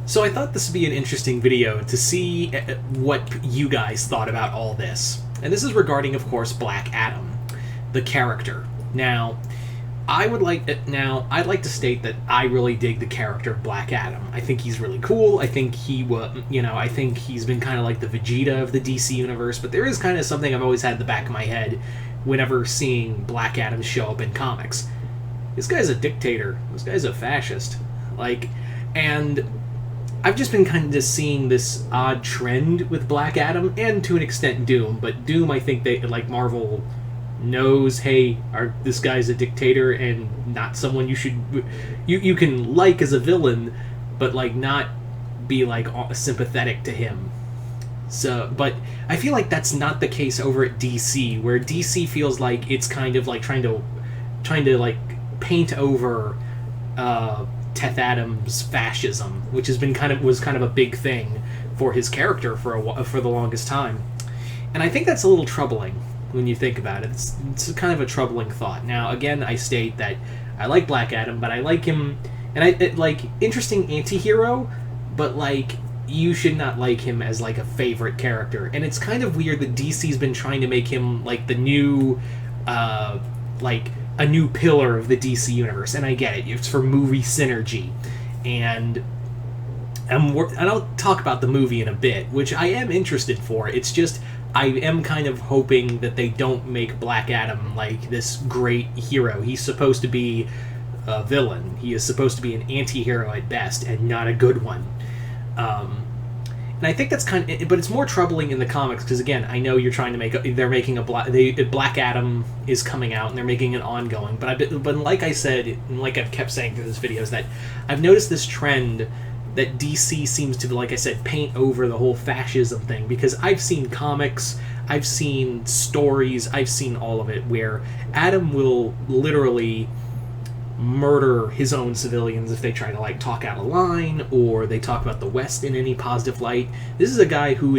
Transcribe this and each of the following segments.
So I thought this would be an interesting video to see what you guys thought about all this. And this is regarding, of course, Black Adam, the character. Now, I'd like to state that I really dig the character of Black Adam. I think he's really cool. I think I think he's been kind of like the Vegeta of the DC universe, but there is kind of something I've always had in the back of my head whenever seeing Black Adam show up in comics. This guy's a dictator. This guy's a fascist. And I've just been kind of just seeing this odd trend with Black Adam, and to an extent Doom, but Doom, I think Marvel knows, hey, this guy's a dictator and not someone you can like as a villain, but not be sympathetic to him. So, but I feel like that's not the case over at DC, where DC feels like it's kind of trying to paint over Teth Adams' fascism, which was kind of a big thing for his character for the longest time, and I think that's a little troubling when you think about it. It's kind of a troubling thought. Now, again, I state that I like Black Adam, but I like him, and interesting anti-hero, but you should not like him as a favorite character. And it's kind of weird that DC's been trying to make him the new a new pillar of the DC universe, and I get it. It's for movie synergy, and I'll talk about the movie in a bit, which I am interested for. It's just I am kind of hoping that they don't make Black Adam this great hero. He's supposed to be a villain. He is supposed to be an anti-hero at best, and not a good one. And I think that's but it's more troubling in the comics, because again, I know you're trying to they're making Black Adam is coming out, and they're making it ongoing, but like I said, and like I've kept saying through this video, is that I've noticed this trend that DC seems to, like I said, paint over the whole fascism thing, because I've seen comics, I've seen stories, I've seen all of it, where Adam will literally murder his own civilians if they try to talk out of line, or they talk about the West in any positive light. This is a guy who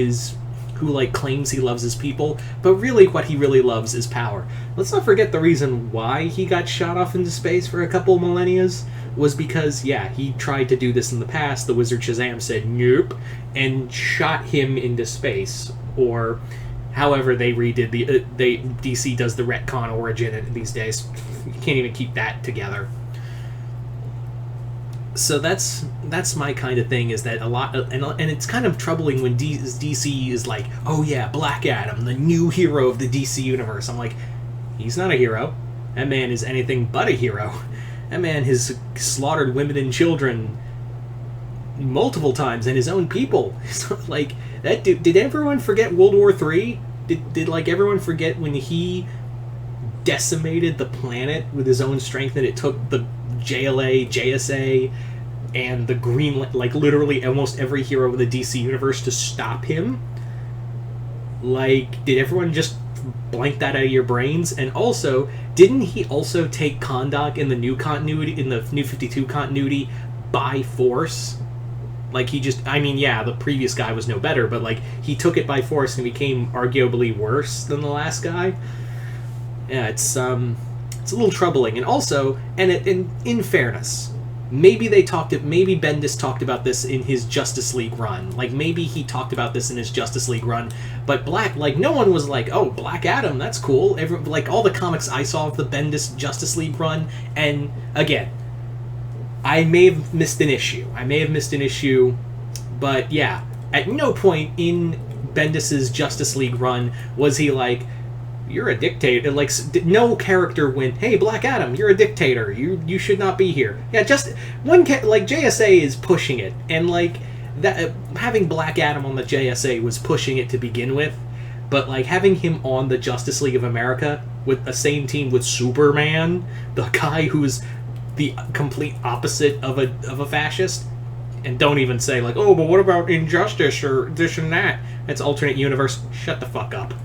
claims he loves his people, but really what he really loves is power. Let's not forget the reason why he got shot off into space for a couple millennia was because, he tried to do this in the past. The wizard Shazam said nope and shot him into space, or however they redid DC does the retcon origin these days. You can't even keep that together. So that's my kind of thing, is that a lot of, and it's kind of troubling when DC is like, oh yeah, Black Adam, the new hero of the DC universe. I'm like, he's not a hero. That man is anything but a hero. That man has slaughtered women and children multiple times, and his own people. So, that dude, did everyone forget World War III? Did everyone forget when he decimated the planet with his own strength, and it took the JLA, JSA, and the Green, literally almost every hero of the DC universe to stop him? Did everyone just blank that out of your brains? And also, didn't he also take Kahndaq in the new continuity, in the New 52 continuity, by force? The previous guy was no better, but he took it by force and became arguably worse than the last guy. Yeah, it's a little troubling. And also, in fairness, maybe Bendis talked about this in his Justice League run. Maybe he talked about this in his Justice League run, but no one was oh, Black Adam, that's cool. All the comics I saw of the Bendis Justice League run, and again, I may have missed an issue, but yeah, at no point in Bendis's Justice League run was he you're a dictator. No character went, hey, Black Adam, you're a dictator. You should not be here. Yeah, just one JSA is pushing it, and that having Black Adam on the JSA was pushing it to begin with, but having him on the Justice League of America with the same team with Superman, the guy who's the complete opposite of a fascist, and don't even say oh, but what about Injustice or this and that? It's alternate universe. Shut the fuck up.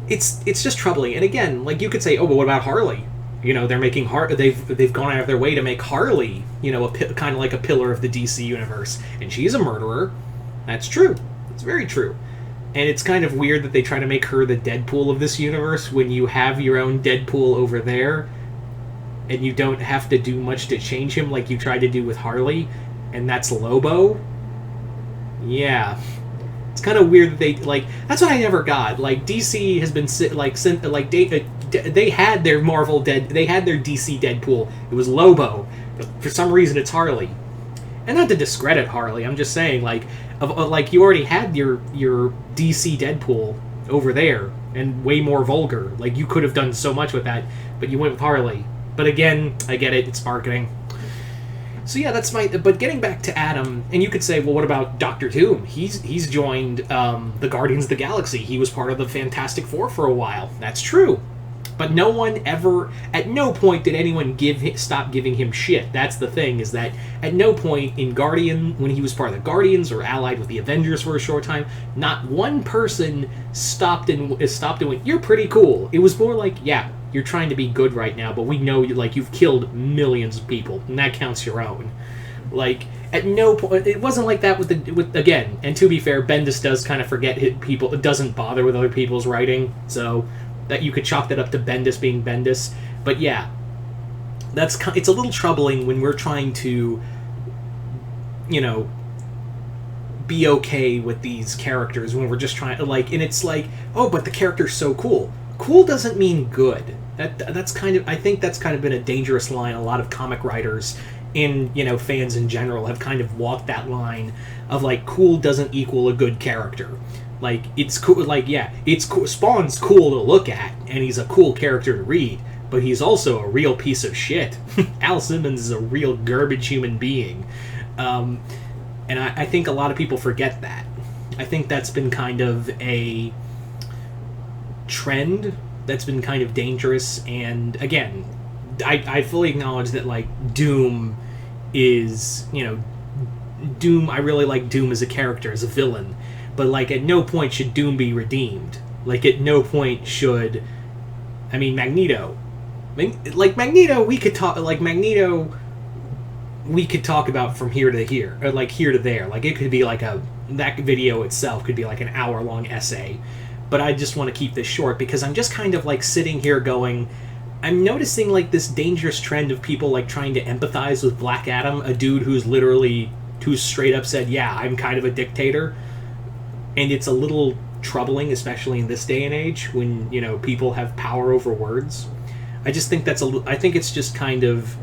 It's just troubling. And again, you could say, oh, but what about Harley? They're making they've gone out of their way to make Harley, kind of like a pillar of the DC universe, and she's a murderer. That's true. It's very true. And it's kind of weird that they try to make her the Deadpool of this universe when you have your own Deadpool over there. and you don't have to do much to change him like you tried to do with Harley, and that's Lobo. Yeah. It's kind of weird that they, like, that's what I never got. Like, DC has been, they had their they had their DC Deadpool. It was Lobo. But for some reason, it's Harley. And not to discredit Harley, I'm just saying, like, you already had your DC Deadpool over there, and way more vulgar. Like, you could have done so much with that, but you went with Harley. But again, I get it, it's marketing. So yeah, that's my... But getting back to Adam, and you could say, well, what about Doctor Doom? He's joined the Guardians of the Galaxy. He was part of the Fantastic Four for a while. That's true. But no one ever... At no point did anyone stop giving him shit. That's the thing, is that at no point in Guardian, when he was part of the Guardians or allied with the Avengers for a short time, not one person stopped and went, you're pretty cool. It was more like, yeah, you're trying to be good right now, but we know you've killed millions of people, and that counts your own. Like, at no point... It wasn't like that with again, and to be fair, Bendis does kind of forget people. It doesn't bother with other people's writing, so... that you could chalk that up to Bendis being Bendis. But yeah, it's a little troubling when we're trying to, be okay with these characters, when we're just trying to, like, and it's like, oh, but the character's so cool. Cool doesn't mean good. That's kind of, I think that's kind of been a dangerous line. A lot of comic writers and, fans in general have kind of walked that line of, like, cool doesn't equal a good character. Like, it's cool, like, yeah, it's cool. Spawn's cool to look at, and he's a cool character to read, but he's also a real piece of shit. Al Simmons is a real garbage human being. And I think a lot of people forget that. I think that's been kind of a trend that's been kind of dangerous, and again, I fully acknowledge that, like, Doom is, Doom, I really like Doom as a character, as a villain. But, like, at no point should Doom be redeemed. Like, at no point should... I mean, Magneto. Like, Magneto, we could talk... Like, Magneto, we could talk about from here to here. Or, like, here to there. Like, it could be, like, that video itself could be, like, an hour-long essay. But I just want to keep this short, because I'm just kind of, like, sitting here going... I'm noticing, like, this dangerous trend of people, like, trying to empathize with Black Adam, a dude who's straight up said, yeah, I'm kind of a dictator. And it's a little troubling, especially in this day and age, when, people have power over words. I just think I think it's just kind of...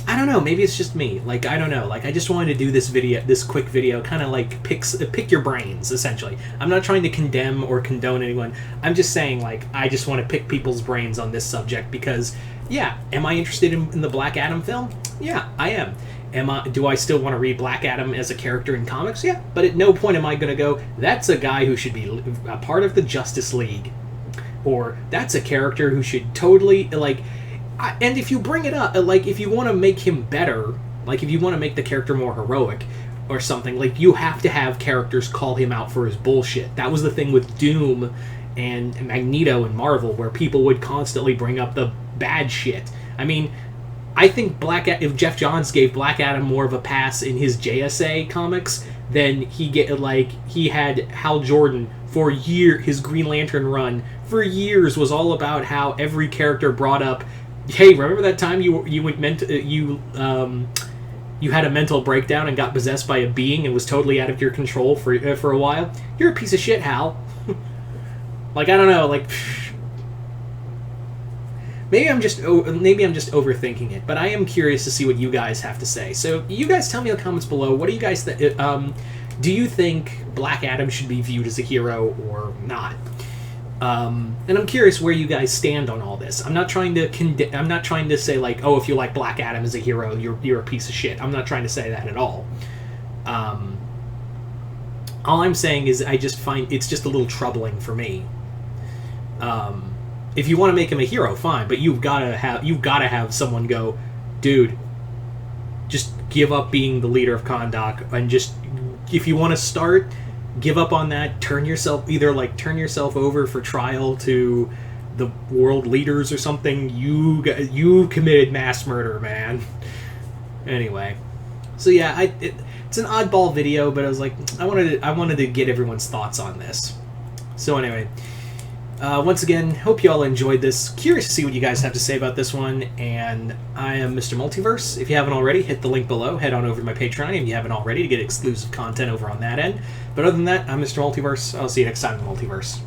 I don't know, maybe it's just me. Like, I don't know. Like, I just wanted to do this quick video, kind of like pick your brains, essentially. I'm not trying to condemn or condone anyone. I'm just saying, like, I just want to pick people's brains on this subject because, yeah, am I interested in the Black Adam film? Yeah, I am. Do I still want to read Black Adam as a character in comics? Yeah, but at no point am I going to go, that's a guy who should be a part of the Justice League. Or, that's a character who should totally, like... And if you bring it up, like, if you want to make him better, like, if you want to make the character more heroic or something, like, you have to have characters call him out for his bullshit. That was the thing with Doom and Magneto and Marvel, where people would constantly bring up the bad shit. I mean... I think if Jeff Johns gave Black Adam more of a pass in his JSA comics, then he had Hal Jordan for years. His Green Lantern run for years was all about how every character brought up, hey, remember that time you had a mental breakdown and got possessed by a being and was totally out of your control for a while? You're a piece of shit, Hal. Like, I don't know, like. Maybe I'm just overthinking it, but I am curious to see what you guys have to say. So you guys tell me in the comments below, what do you guys think? Do you think Black Adam should be viewed as a hero or not? And I'm curious where you guys stand on all this. I'm not trying to say, like, oh, if you like Black Adam as a hero, you're a piece of shit. I'm not trying to say that at all. All I'm saying is I just find it's just a little troubling for me. If you want to make him a hero, fine, but you've got to have someone go, dude, just give up being the leader of Kahndaq, and just, if you want to start, give up on that. Turn yourself over for trial to the world leaders or something. You committed mass murder, man. Anyway, so yeah, it's an oddball video, but I was like, I wanted to get everyone's thoughts on this. So anyway. Once again, hope you all enjoyed this. Curious to see what you guys have to say about this one. And I am Mr. Multiverse. If you haven't already, hit the link below. Head on over to my Patreon if you haven't already to get exclusive content over on that end. But other than that, I'm Mr. Multiverse. I'll see you next time in the Multiverse.